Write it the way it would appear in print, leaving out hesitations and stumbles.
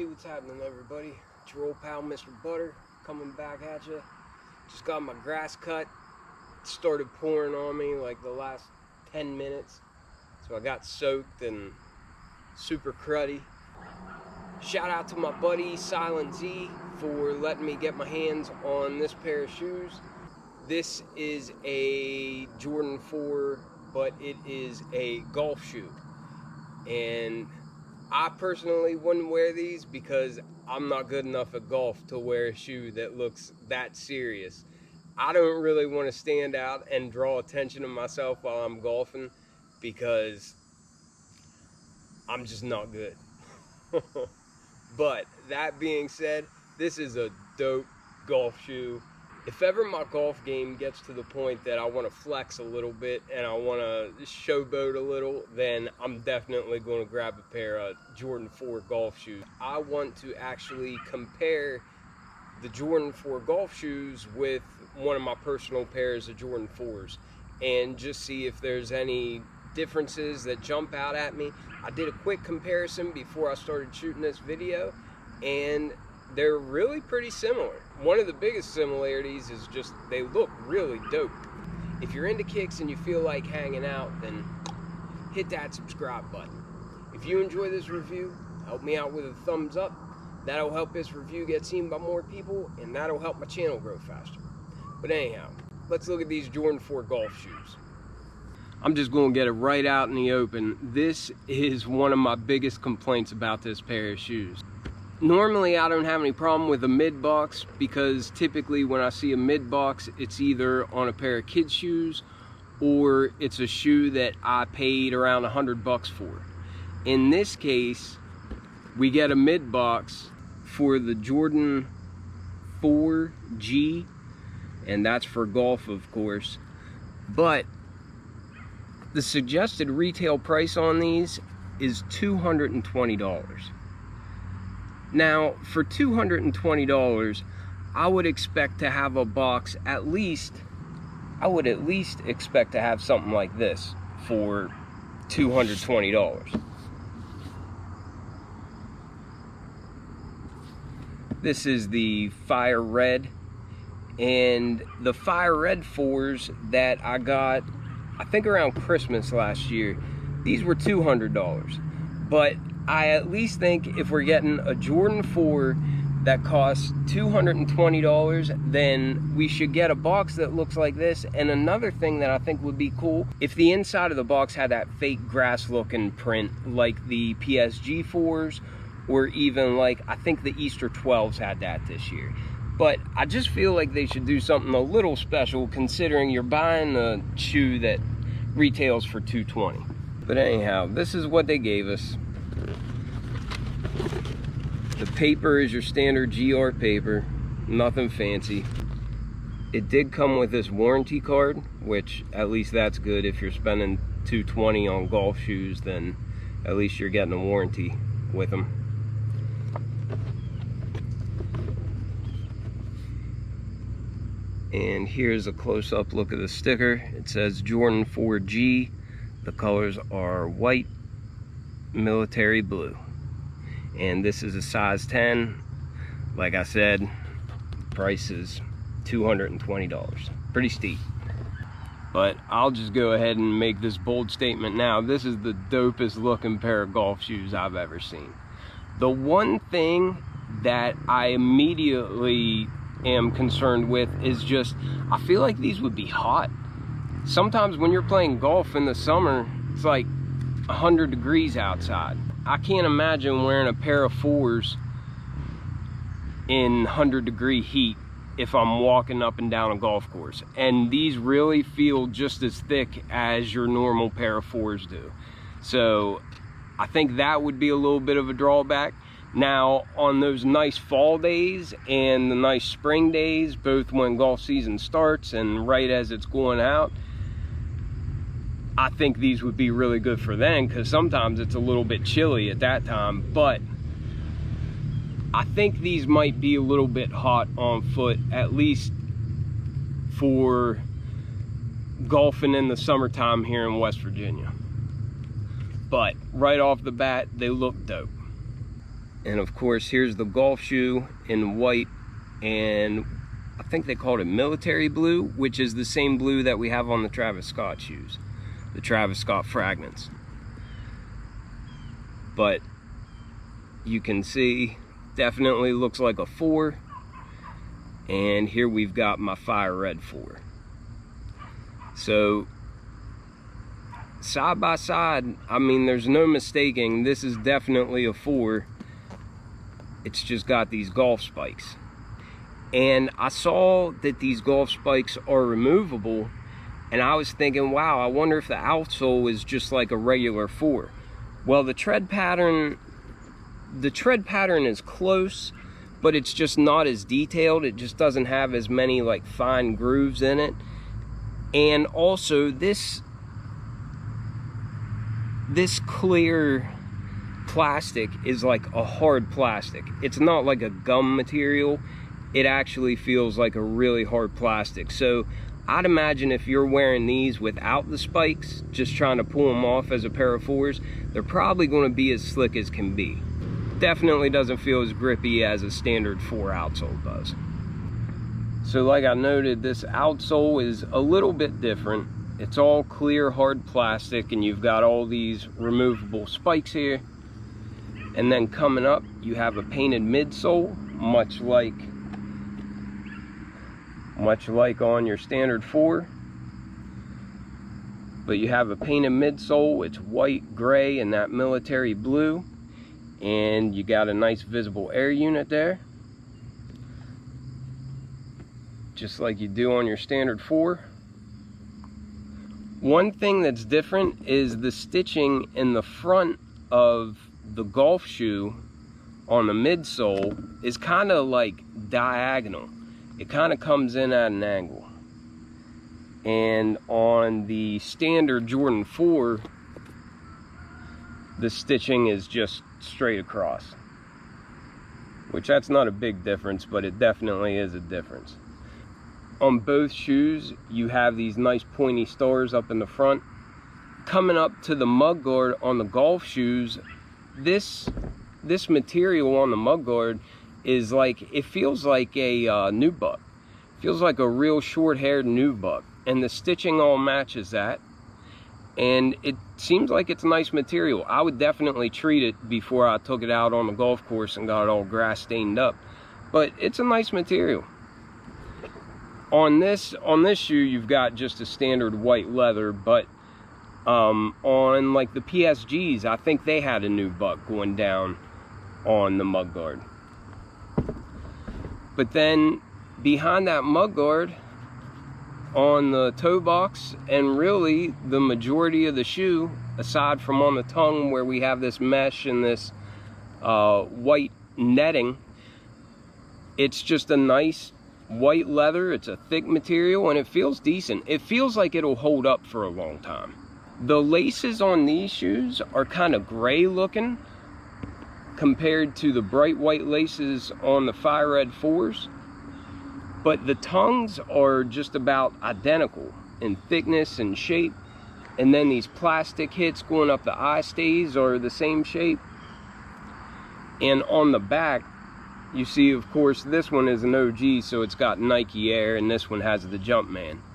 Hey, what's happening, everybody? It's your old pal, Mr. Butter, coming back at you. Just got my grass cut. It started pouring on me like the last 10 minutes. So I got soaked and super cruddy. Shout out to my buddy, Silent Z, for letting me get my hands on this pair of shoes. This is a Jordan 4, but it is a golf shoe. And I personally wouldn't wear these because I'm not good enough at golf to wear a shoe that looks that serious. I don't really want to stand out and draw attention to myself while I'm golfing because I'm just not good. But that being said, this is a dope golf shoe. If ever my golf game gets to the point that I want to flex a little bit and I want to showboat a little, then I'm definitely going to grab a pair of Jordan 4 golf shoes. I want to actually compare the Jordan 4 golf shoes with one of my personal pairs of Jordan 4s and just see if there's any differences that jump out at me. I did a quick comparison before I started shooting this video, and they're really pretty similar. One of the biggest similarities is just they look really dope. If you're into kicks and you feel like hanging out, then hit that subscribe button. If you enjoy this review, help me out with a thumbs up. That'll help this review get seen by more people, and that'll help my channel grow faster. But anyhow, let's look at these Jordan 4 golf shoes. I'm just going to get it right out in the open. This is one of my biggest complaints about this pair of shoes. Normally, I don't have any problem with a Midbox because typically when I see a Midbox, it's either on a pair of kids' shoes or it's a shoe that I paid around $100 for. In this case, we get a Midbox for the Jordan 4G, and that's for golf, of course. But the suggested retail price on these is $220. Now, for $220, I would expect to have a box I would at least expect to have something like this for $220. This is the Fire Red, and the Fire Red 4s that I got, I think around Christmas last year, these were $200. But I at least think if we're getting a Jordan 4 that costs $220, then we should get a box that looks like this. And another thing that I think would be cool, if the inside of the box had that fake grass looking print like the PSG 4s, or even like, I think the Easter 12s had that this year. But I just feel like they should do something a little special considering you're buying a shoe that retails for $220. But anyhow, this is what they gave us. The paper is your standard GR paper, nothing fancy. It did come with this warranty card, which at least that's good. If you're spending $220 on golf shoes, then at least you're getting a warranty with them. And here's a close-up look of the sticker. It says Jordan 4G. The colors are white, military blue. And this is a size 10. Like I said, price is $220. Pretty steep. But I'll just go ahead and make this bold statement now. This is the dopest looking pair of golf shoes I've ever seen. The one thing that I immediately am concerned with is just, I feel like these would be hot. Sometimes when you're playing golf in the summer, it's like 100 degrees outside. I can't imagine wearing a pair of 4s in 100-degree heat if I'm walking up and down a golf course. And these really feel just as thick as your normal pair of 4s do. So I think that would be a little bit of a drawback. Now, on those nice fall days and the nice spring days, both when golf season starts and right as it's going out, I think these would be really good for then, because sometimes it's a little bit chilly at that time. But I think these might be a little bit hot on foot, at least for golfing in the summertime here in West Virginia. But right off the bat, they look dope. And of course, here's the golf shoe in white, and I think they called it military blue, which is the same blue that we have on the Travis Scott shoes, the Travis Scott Fragments. But you can see, definitely looks like a 4. And here we've got my fire red 4. So side by side, I mean, there's no mistaking, this is definitely a 4. It's just got these golf spikes. And I saw that these golf spikes are removable, and I was thinking, wow, I wonder if the outsole is just like a regular 4. Well, the tread pattern is close, but it's just not as detailed. It just doesn't have as many like fine grooves in it. And also this clear plastic is like a hard plastic. It's not like a gum material. It actually feels like a really hard plastic. So I'd imagine if you're wearing these without the spikes, just trying to pull them off as a pair of 4s, they're probably going to be as slick as can be. Definitely doesn't feel as grippy as a standard 4 outsole does. So like I noted, this outsole is a little bit different. It's all clear hard plastic, and you've got all these removable spikes here. And then coming up, you have a painted midsole, much like on your standard 4. But you have a painted midsole. It's white, gray, and that military blue. And you got a nice visible air unit there, just like you do on your standard 4. One thing that's different is the stitching in the front of the golf shoe on the midsole is kind of like diagonal. It kind of comes in at an angle. And on the standard Jordan 4, the stitching is just straight across, which that's not a big difference, but it definitely is a difference. On both shoes, you have these nice pointy stars up in the front. Coming up to the mudguard on the golf shoes, this material on the mudguard is like, it feels like a nubuck. Feels like a real short-haired nubuck, and the stitching all matches that. And it seems like it's nice material. I would definitely treat it before I took it out on the golf course and got it all grass stained up. But it's a nice material. On this shoe, you've got just a standard white leather, but on like the PSGs, I think they had a nubuck going down on the mudguard. But then behind that mudguard, on the toe box, and really the majority of the shoe, aside from on the tongue where we have this mesh and this white netting, it's just a nice white leather. It's a thick material, and it feels decent. It feels like it'll hold up for a long time. The laces on these shoes are kind of gray looking compared to the bright white laces on the fire red 4s. But the tongues are just about identical in thickness and shape. And then these plastic hits going up the eye stays are the same shape. And on the back, you see, of course, this one is an OG, so it's got Nike Air, and this one has the Jumpman.